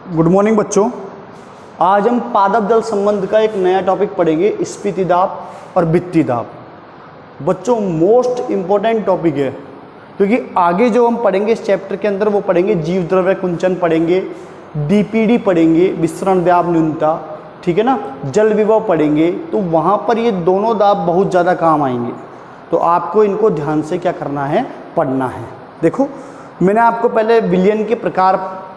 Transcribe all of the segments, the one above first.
Good morning बच्चों। आज हम पादप जल संबंध का एक नया टॉपिक पढ़ेंगे, स्फीति दाब और भित्ति दाब। बच्चों मोस्ट इम्पोर्टेंट टॉपिक है, क्योंकि आगे जो हम पढ़ेंगे इस चैप्टर के अंदर वो पढ़ेंगे जीव द्रव्य कुंचन पढ़ेंगे, डीपीडी पढ़ेंगे, विसरण दाब न्यूनता, ठीक है ना, जल विभव पढ़ेंगे। तो वहाँ पर ये दोनों दाब बहुत ज़्यादा काम आएंगे, तो आपको इनको ध्यान से क्या करना है, पढ़ना है। देखो मैंने आपको पहले विलयन के प्रकार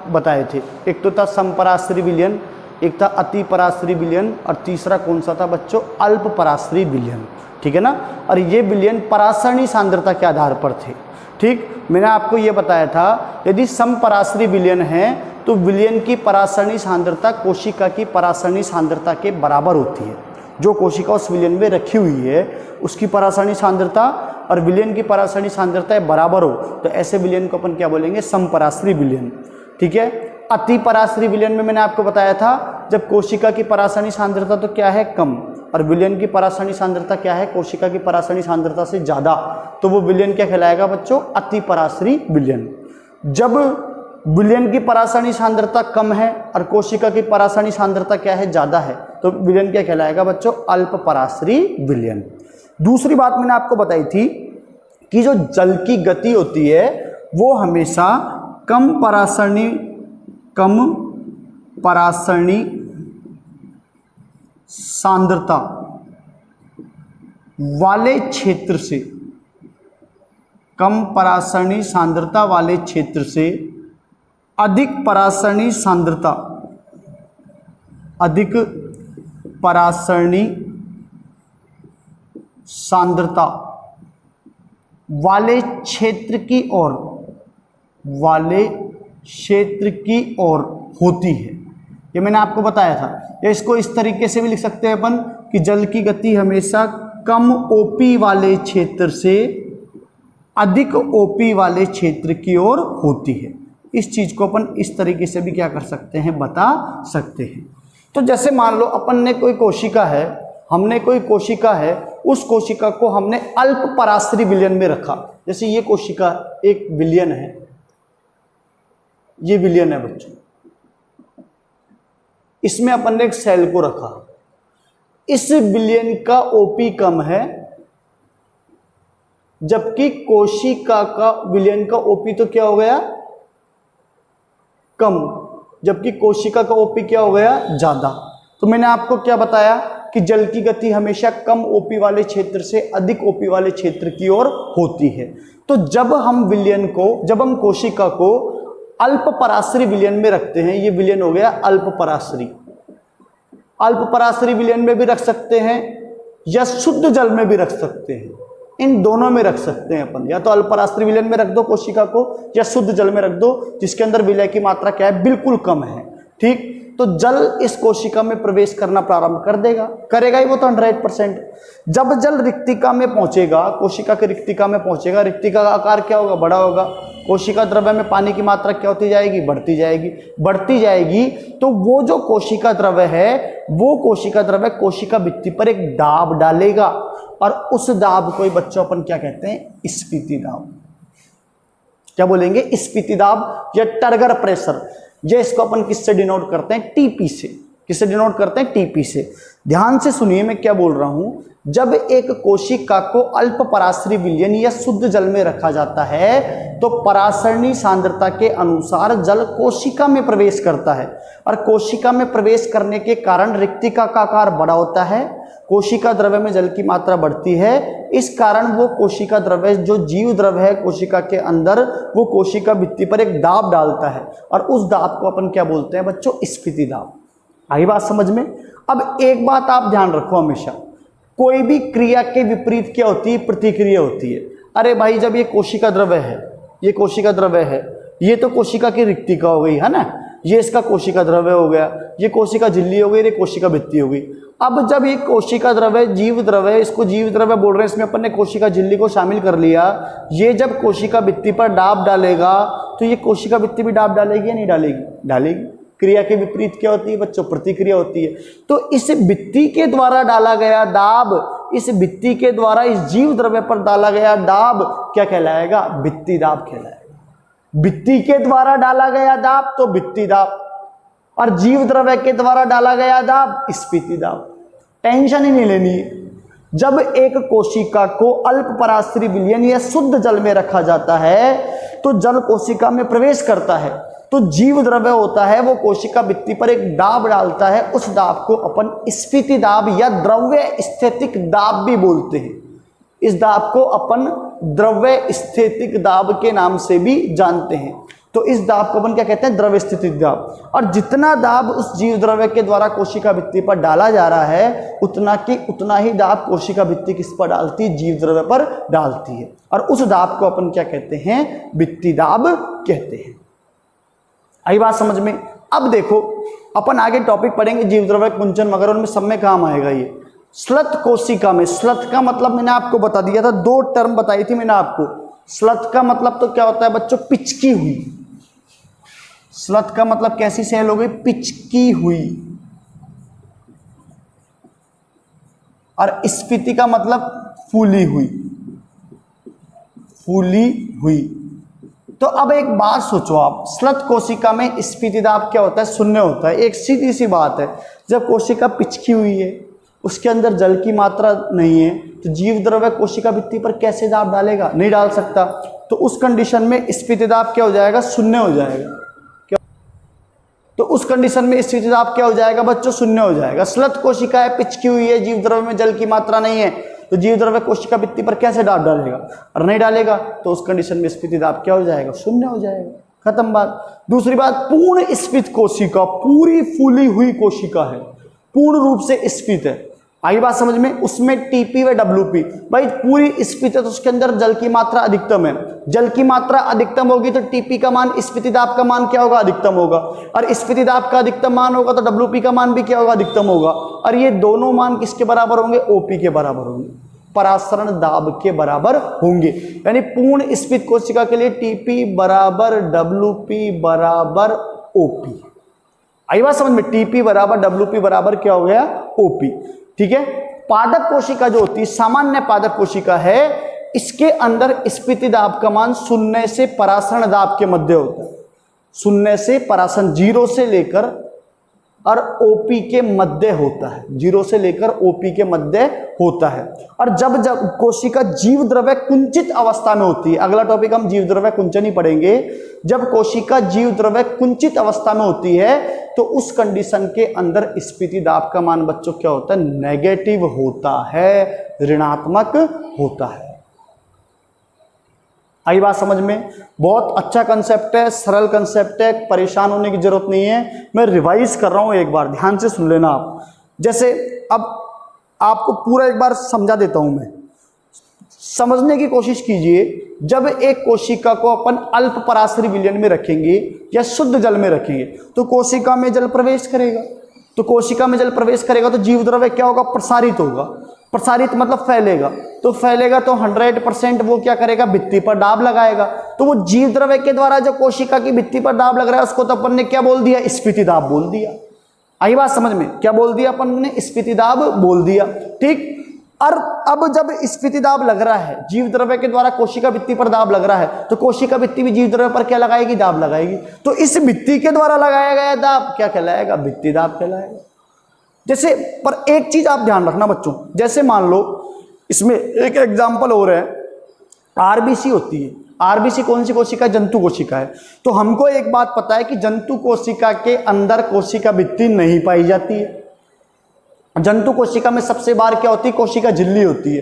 बताए थे, एक तो था समपराश्रयी विलयन, एक था अति पराश्रयी विलयन, और तीसरा कौन सा था बच्चों, अल्प पराश्रयी विलयन, ठीक है ना। और ये विलयन परासरणी सांद्रता के आधार पर थे। ठीक, मैंने आपको ये बताया था यदि समपराश्रयी विलयन है तो विलयन की परासरणी सांद्रता कोशिका की परासरणी सांद्रता के बराबर होती है। जो कोशिका उस विलयन में रखी हुई है उसकी परासरणी सांद्रता और विलयन की परासरणी सांद्रता बराबर हो तो ऐसे विलयन को अपन क्या बोलेंगे, समपराश्रयी विलयन, ठीक है। अति पराश्रयी विलयन में मैंने आपको बताया था जब कोशिका की परासरणी सांद्रता तो क्या है, कम, और विलयन की परासरणी सांद्रता क्या है, कोशिका की परासरणी सांद्रता से ज़्यादा, तो वो विलयन क्या कहलाएगा बच्चों, अति पराश्रयी विलयन। जब विलयन की परासरणी सांद्रता कम है और कोशिका की परासरणी सांद्रता क्या है, ज़्यादा है, तो विलयन क्या कहलाएगा बच्चों, अल्प पराश्रयी विलयन। दूसरी बात मैंने आपको बताई थी कि जो जल की गति होती है वो हमेशा कम परासरणी सांद्रता वाले क्षेत्र से, कम परासरणी सांद्रता वाले क्षेत्र से अधिक परासरणी सांद्रता, अधिक परासरणी सांद्रता वाले क्षेत्र की ओर होती है। ये मैंने आपको बताया था। या इसको इस तरीके से भी लिख सकते हैं अपन कि जल की गति हमेशा कम ओपी वाले क्षेत्र से अधिक ओपी वाले क्षेत्र की ओर होती है। इस चीज को अपन इस तरीके से भी क्या कर सकते हैं, बता सकते हैं। तो जैसे मान लो अपन ने कोई कोशिका है, हमने कोई कोशिका है, उस कोशिका को हमने अल्प पराश्रयी विलयन में रखा। जैसे ये कोशिका एक विलयन है, ये विलयन है बच्चों, इसमें अपन ने एक सेल को रखा। इस विलयन का ओपी कम है, जबकि कोशिका का विलयन का ओपी तो क्या हो गया, कम, जबकि कोशिका का ओपी क्या हो गया, ज्यादा। तो मैंने आपको क्या बताया कि जल की गति हमेशा कम ओपी वाले क्षेत्र से अधिक ओपी वाले क्षेत्र की ओर होती है। तो जब हम कोशिका को अल्प पराश्रयी विलयन में रखते हैं, ये विलयन हो गया अल्प पराश्रयी। अल्प पराश्रयी विलयन में भी रख सकते हैं या शुद्ध जल में भी रख सकते हैं, इन दोनों में रख सकते हैं अपन। या तो अल्प पराश्रयी विलयन में रख दो कोशिका को, या शुद्ध जल में रख दो जिसके अंदर विलय की मात्रा क्या है, बिल्कुल कम है। ठीक, तो जल इस कोशिका में प्रवेश करना प्रारंभ कर देगा, करेगा ही वो तो 100%। जब जल रिक्तिका में पहुंचेगा, कोशिका की रिक्तिका में पहुंचेगा, रिक्तिका का आकार क्या होगा, बड़ा होगा। कोशिका द्रव्य में पानी की मात्रा क्या होती जाएगी, बढ़ती जाएगी। तो वो जो कोशिका द्रव्य है, वो कोशिका द्रव्य कोशिका भित्ति पर एक दाब डालेगा, और उस दाब को बच्चों अपन क्या कहते हैं, स्फीति दाब। क्या बोलेंगे, स्फीति दाब या टर्गर प्रेशर। ये इसको अपन किससे डिनोट करते हैं, टीपी से। किससे डिनोट करते हैं, टीपी से। ध्यान से सुनिए मैं क्या बोल रहा हूं। जब एक कोशिका को अल्प पराश्रयी विलयन या शुद्ध जल में रखा जाता है तो परासरणी सांद्रता के अनुसार जल कोशिका में प्रवेश करता है, और कोशिका में प्रवेश करने के कारण रिक्तिका का आकार बड़ा होता है, कोशिका द्रव्य में जल की मात्रा बढ़ती है। इस कारण वो कोशिका द्रव्य, जो जीव द्रव्य है कोशिका के अंदर, वो कोशिका भित्ति पर एक दाब डालता है, और उस दाब को अपन क्या बोलते हैं बच्चों, स्फीति दाब। आई बात समझ में। अब एक बात आप ध्यान रखो, हमेशा कोई भी क्रिया के विपरीत क्या होती है, प्रतिक्रिया होती है। अरे भाई, जब ये कोशिका द्रव्य है, ये कोशिका द्रव्य है, ये तो कोशिका की रिक्तिका हो गई है ना, ये इसका कोशिका द्रव्य हो गया, ये कोशिका झिल्ली हो गई, ये कोशिका भित्ति हो गई। अब जब ये कोशिका द्रव्य जीव द्रव्य, इसको जीव द्रव्य बोल रहे हैं, इसमें अपन ने कोशिका झिल्ली को शामिल कर लिया। ये जब कोशिका भित्ति पर दाब डालेगा तो ये कोशिका भित्ति भी दाब डालेगी या नहीं डालेगी, डालेगी। क्रिया के विपरीत क्या होती है बच्चों, प्रतिक्रिया होती है। तो इस भित्ति के द्वारा डाला गया दाब, इस भित्ति के द्वारा इस जीव द्रव्य पर डाला गया दाब क्या कहलाएगा, भित्ति दाब कहलाएगा। भित्ति के द्वारा डाला गया दाब तो भित्ति दाब, और जीव द्रव्य के द्वारा डाला गया दाब स्फीति दाब। टेंशन ही नहीं लेनी है। जब एक कोशिका को अल्प पराश्री विलयन या शुद्ध जल में रखा जाता है तो जल कोशिका में प्रवेश करता है, तो जीव द्रव्य होता है वो कोशिका भित्ति पर एक दाब डालता है। उस दाब को अपन स्फीति दाब या द्रव्य स्थितिक दाब भी बोलते हैं। इस दाब को अपन द्रव्य स्थितिक दाब के नाम से भी जानते हैं। तो इस दाब को अपन क्या कहते हैं? द्रव्य स्थितिक दाब। और जितना दाब उस जीव द्रव्य के द्वारा कोशिका भित्ति पर डाला जा रहा है उतना ही दाब कोशिका भित्ति किस पर डालती है? जीव द्रव्य पर डालती है। और उस दाब को अपन क्या कहते हैं? भित्ति दाब कहते हैं। आई बात समझ में? अब देखो अपन आगे टॉपिक पढ़ेंगे जीव द्रव्य कुंचन वगैरह, उनमें सब में काम आएगा ये। स्लथ कोशिका में, स्लथ का मतलब मैंने आपको बता दिया था, 2 टर्म बताई थी मैंने आपको। स्लथ का मतलब तो क्या होता है बच्चों? पिचकी हुई। स्लथ का मतलब कैसी सेल हो गई? पिचकी हुई। और स्फीति का मतलब फूली हुई, फूली हुई। तो अब एक बात सोचो आप, स्लथ कोशिका में स्फीति दाब क्या होता है? शून्य होता है। एक सीधी सी बात है, जब कोशिका पिचकी हुई है, उसके अंदर जल की मात्रा नहीं है, तो जीव द्रव्य कोशिका भित्ति पर कैसे दाब डालेगा? नहीं डाल सकता। तो उस कंडीशन में स्फीति दाब क्या हो जाएगा? शून्य हो जाएगा। तो उस कंडीशन में स्फीति दाब क्या हो जाएगा बच्चों? शून्य हो जाएगा। स्लथ कोशिका है, पिचकी हुई है, जीव द्रव्य में जल की मात्रा नहीं है, तो जीव द्रव्य कोशिका भित्ति पर कैसे दाब डालेगा? और नहीं डालेगा तो उस कंडीशन में स्फीति दाब क्या हो जाएगा? शून्य हो जाएगा। खत्म बात। दूसरी बात, पूर्ण स्फीत कोशिका, पूरी फूली हुई कोशिका है, पूर्ण रूप से स्फीत है। आई बात समझ में? उसमें टीपी व डब्ल्यूपी, भाई पूरी स्फीत है तो उसके अंदर जल की मात्रा अधिकतम है। जल की मात्रा अधिकतम होगी तो टीपी का मान, स्फीति दाब का मान क्या होगा? अधिकतम होगा। और स्फीति दाब का अधिकतम मान होगा तो डब्ल्यूपी का मान भी क्या होगा? अधिकतम होगा। और ये दोनों मान किसके बराबर होंगे? ओपी के बराबर होंगे, परासरण दाब के बराबर होंगे। यानी पूर्ण स्फीत कोशिका के लिए टीपी बराबर डब्ल्यूपी बराबर ओपी। आई बात समझ में? टीपी बराबर डब्ल्यूपी बराबर क्या हो गया? ओपी। ठीक है। पादप कोशिका जो होती है, सामान्य पादप कोशिका है, इसके अंदर स्फीति दाब का मान 0 से परासरण दाब के मध्य होता है। 0 से परासरण, 0 से लेकर और ओपी के मध्य होता है। 0 से लेकर ओपी के मध्य होता है। और जब कोशिका जीव द्रव्य कुंचित अवस्था में होती है, अगला टॉपिक हम जीव द्रव्य कुंचन ही पढ़ेंगे। जब कोशिका जीव द्रव्य कुंचित अवस्था में होती है तो उस कंडीशन के अंदर स्फीति दाब का मान बच्चों क्या होता है? नेगेटिव होता है, ऋणात्मक होता है। आई बात समझ में? बहुत अच्छा कंसेप्ट है, सरल कंसेप्ट है, परेशान होने की जरूरत नहीं है। मैं रिवाइज कर रहा हूं, एक बार ध्यान से सुन लेना आप। जैसे अब आपको पूरा एक बार समझा देता हूं मैं, समझने की कोशिश कीजिए। जब एक कोशिका को अपन अल्प पराश्री विलयन में रखेंगे या शुद्ध जल में रखेंगे तो कोशिका में जल प्रवेश करेगा। तो कोशिका में जल प्रवेश करेगा तो जीव द्रव्य क्या होगा? प्रसारित होगा। प्रसारित मतलब फैलेगा। तो फैलेगा तो 100% वो क्या करेगा? भित्ति पर दाब लगाएगा। तो वो जीव द्रव्य के द्वारा जो कोशिका की भित्ति पर दाब लग रहा है उसको तो अपन ने क्या बोल दिया? स्फीति दाब बोल दिया। आई बात समझ में? क्या बोल दिया अपन ने? स्फीति दाब बोल दिया। ठीक। और अब जब स्फीति दाब लग रहा है, जीव द्रव्य के द्वारा कोशिका भित्ति पर दाब लग रहा है, तो कोशिका भित्ति भी जीव द्रव्य पर क्या लगाएगी? दाब लगाएगी। तो इस भित्ति के द्वारा लगाया गया दाब क्या कहलाएगा? भित्ति दाब कहलाएगा। जैसे पर एक चीज आप ध्यान रखना बच्चों, जैसे मान लो इसमें एक एग्जाम्पल हो रहा है, आरबीसी होती है। आरबीसी कौन सी कोशिका? जंतु कोशिका है। तो हमको एक बात पता है कि जंतु कोशिका के अंदर कोशिका भित्ति नहीं पाई जाती है। जंतु कोशिका में सबसे बार क्या होती है? कोशिका झिल्ली होती है।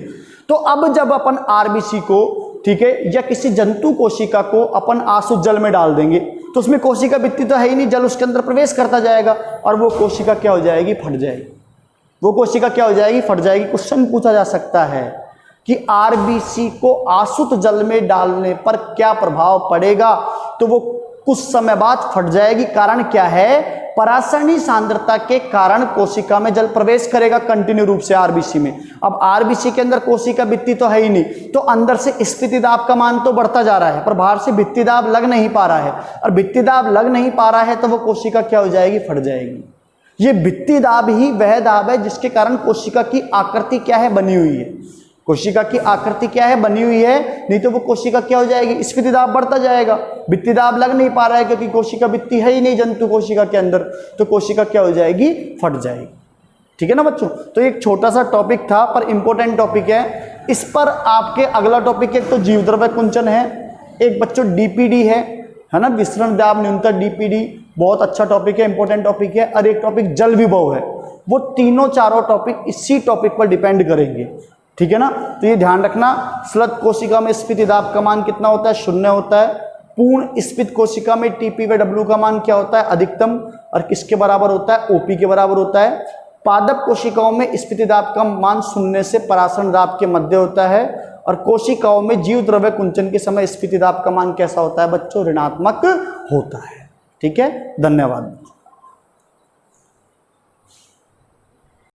तो अब जब अपन आरबीसी को, ठीक है, या किसी जंतु कोशिका को अपन आसुत जल में डाल देंगे तो उसमें कोशिका भित्ति तो है ही नहीं, जल उसके अंदर प्रवेश करता जाएगा और वो कोशिका क्या हो जाएगी? फट जाएगी। वो कोशिका क्या हो जाएगी? फट जाएगी। क्वेश्चन पूछा जा सकता है कि आरबीसी को आसुत जल में डालने पर क्या प्रभाव पड़ेगा? तो वो कुछ समय बाद फट जाएगी। कारण क्या है? परासरणी सांद्रता के कारण कोशिका में जल प्रवेश करेगा कंटिन्यू रूप से आरबीसी में। अब आरबीसी के अंदर कोशिका भित्ति तो है ही नहीं, तो अंदर से स्फीति दाब का मान तो बढ़ता जा रहा है पर बाहर से भित्ति दाब लग नहीं पा रहा है। और भित्ति दाब लग नहीं पा रहा है तो वो कोशिका क्या हो जाएगी? फट जाएगी। ये भित्ति दाब ही वह दाब है जिसके कारण कोशिका की आकृति क्या है? बनी हुई है। कोशिका की आकृति क्या है, बनी हुई है, नहीं तो वो कोशिका क्या हो जाएगी, स्फीति दाब बढ़ता जाएगा। भित्ति दाब लग नहीं पा रहा है क्योंकि कोशिका भित्ति है ही नहीं जंतु कोशिका के अंदर, तो कोशिका क्या हो जाएगी, फट जाएगी। ठीक है ना बच्चों। तो एक छोटा सा टॉपिक था पर इंपॉर्टेंट टॉपिक है। इस पर आपके अगला टॉपिक एक तो जीवद्रव्य कुंचन है, एक बच्चों डीपीडी है ना, विसरण दाब न्यूनतम, डीपीडी बहुत अच्छा टॉपिक है, इंपॉर्टेंट टॉपिक है, और एक टॉपिक जल विभव है। वो तीनों चारों टॉपिक इसी टॉपिक पर डिपेंड करेंगे। ठीक है ना। तो ये ध्यान रखना, स्लग कोशिका में स्फीति दाब का मान कितना होता है, 0 होता है। पूर्ण स्फीत कोशिका में टीपी व डब्ल्यू का मान क्या होता है, अधिकतम, और किसके बराबर होता है, ओपी के बराबर होता है। पादप कोशिकाओं में स्फीति दाब का मान 0 से परासरण दाब के मध्य होता है, और कोशिकाओं में जीव द्रव्य कुंचन के समय स्फीति दाब का मान कैसा होता है बच्चों, ऋणात्मक होता है। ठीक है, धन्यवाद।